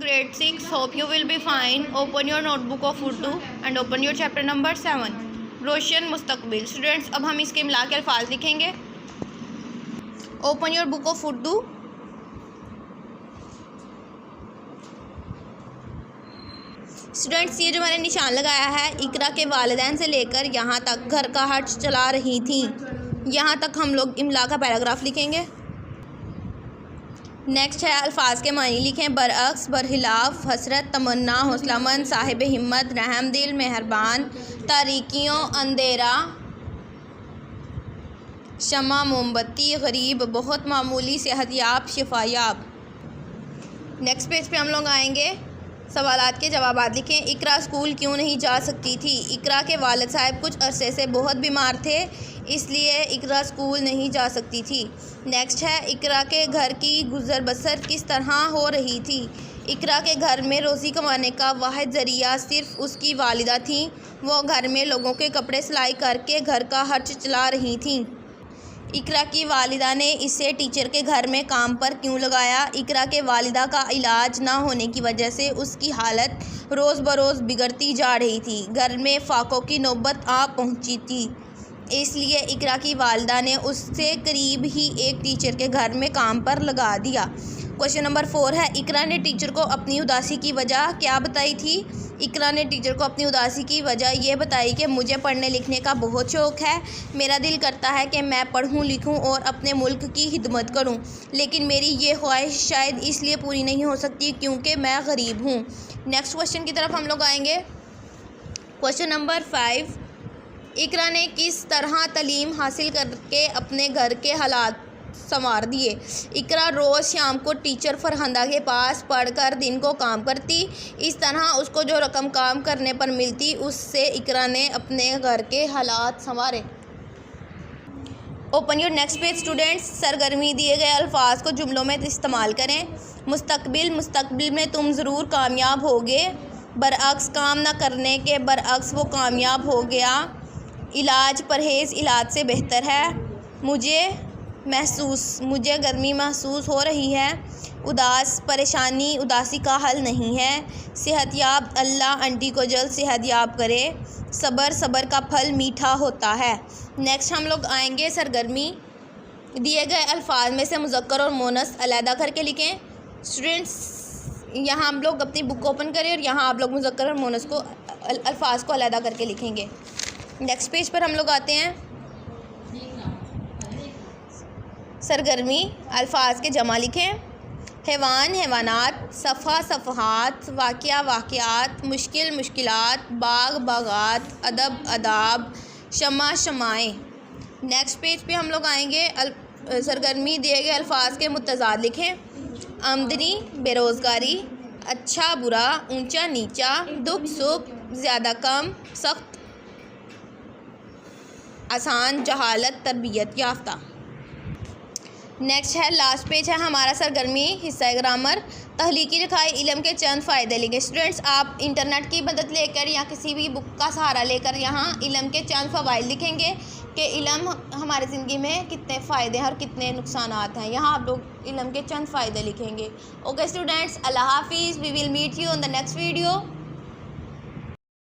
grade 6. Hope you will be fine. Open your notebook of Urdu and open your chapter number 7. रोशन मुस्तकबिल. Students, अब हम इसके मिला के अल्फाज लिखेंगे. Open your book of Urdu. Students, ये जो मैंने निशान लगाया है, इकरा के वालिदैन से लेकर यहाँ तक घर का हर्ज चला रही थी, यहाँ तक हम लोग इमला का पैराग्राफ लिखेंगे. नेक्स्ट है अल्फाज के मानी लिखें. बरअक्स, बरखिलाफ, हसरत, तमन्ना, हौसलामंद, साहिब हिम्मत, रहमदिल, मेहरबान, तारीकियों, अंधेरा, शमा, मोमबत्ती, गरीब, बहुत मामूली, सेहतयाब, शिफायाब. नेक्स्ट पेज पे हम लोग आएंगे. सवालात के जवाबात लिखें. इकरा स्कूल क्यों नहीं जा सकती थी? इकरा के वालिद साहब कुछ अरसे से बहुत बीमार थे, इसलिए इकरा स्कूल नहीं जा सकती थी. नेक्स्ट है इकरा के घर की गुजर बसर किस तरह हो रही थी? इकरा के घर में रोज़ी कमाने का वाहिद ज़रिया सिर्फ़ उसकी वालिदा थी. वो घर में लोगों के कपड़े सिलाई करके घर का खर्च चला रही थी. इकरा की वालिदा ने इसे टीचर के घर में काम पर क्यों लगाया? इकरा के वालिदा का इलाज ना होने की वजह से उसकी हालत रोज़ बरोज़ बिगड़ती जा रही थी. घर में फाकों की नौबत आ पहुंची थी, इसलिए इकरा की वालिदा ने उससे करीब ही एक टीचर के घर में काम पर लगा दिया. क्वेश्चन नंबर 4 है. इकरा ने टीचर को अपनी उदासी की वजह क्या बताई थी? इकरा ने टीचर को अपनी उदासी की वजह ये बताई कि मुझे पढ़ने लिखने का बहुत शौक़ है, मेरा दिल करता है कि मैं पढ़ूं लिखूं और अपने मुल्क की खिदमत करूं, लेकिन मेरी ये ख्वाहिश शायद इसलिए पूरी नहीं हो सकती क्योंकि मैं गरीब हूं. नेक्स्ट क्वेश्चन की तरफ हम लोग आएंगे. Question number 5. इकरा ने किस तरह तालीम हासिल करके अपने घर के हालात संवार दिए? इकरा रोज़ शाम को टीचर फरहंदा के पास पढ़कर दिन को काम करती. इस तरह उसको जो रकम काम करने पर मिलती, उससे इकरा ने अपने घर के हालात संवारे. Open your next page. Students, सरगर्मी दिए गए अल्फाज को जुमलों में इस्तेमाल करें. मुस्तकबिल, मुस्तकबिल में तुम ज़रूर कामयाब होगे. बरअक्स, काम ना करने के बरअक्स वो कामयाब हो गया. इलाज, परहेज़ इलाज से बेहतर है. मुझे गर्मी महसूस हो रही है. उदास, परेशानी उदासी का हल नहीं है. सेहतयाब, अल्लाह आंटी को जल्द सेहतयाब करे. सब्र, सब्र का फल मीठा होता है. नेक्स्ट हम लोग आएंगे सरगर्मी. दिए गए अल्फाज में से मुज़क्कर और मोनस अलहदा करके लिखें. स्टूडेंट्स, यहाँ हम लोग अपनी बुक ओपन करें और यहाँ आप लोग मुज़क्कर और मोनस को अल्फाज को अलहदा करके लिखेंगे. नेक्स्ट पेज पर हम लोग आते हैं. सरगर्मी, अल्फाज के जमा लिखें. हैवान, हैवानात, सफ़ा, सफ़हात, वाक़या, वाक़यात, मुश्किल, मुश्किलात, बाग, बागात, अदब, अदाब, शमा, शमाएँ. नेक्स्ट पेज पे हम लोग आएंगे. सरगर्मी दिए गए अल्फाज के मुतज़ाद लिखें. आमदनी, बेरोज़गारी, अच्छा, बुरा, ऊंचा, नीचा, दुख, सुख, ज़्यादा, कम, सख्त, आसान, जहालत, तरबियत याफ्ता. नेक्स्ट है लास्ट पेज है हमारा सरगर्मी हिस्सा ग्रामर. तहलीकी लिखाई इल्म के चंद फ़ायदे लिखें. स्टूडेंट्स, आप इंटरनेट की मदद लेकर या किसी भी बुक का सहारा लेकर यहाँ इल्म के चंद फ़वाइद लिखेंगे कि इल्म हमारी ज़िंदगी में कितने फ़ायदे हैं और कितने नुकसानात हैं. यहाँ आप लोग इल्म के चंद फ़ायदे लिखेंगे. ओके स्टूडेंट्स, अल्लाह हाफिज़. We will meet you on the next video.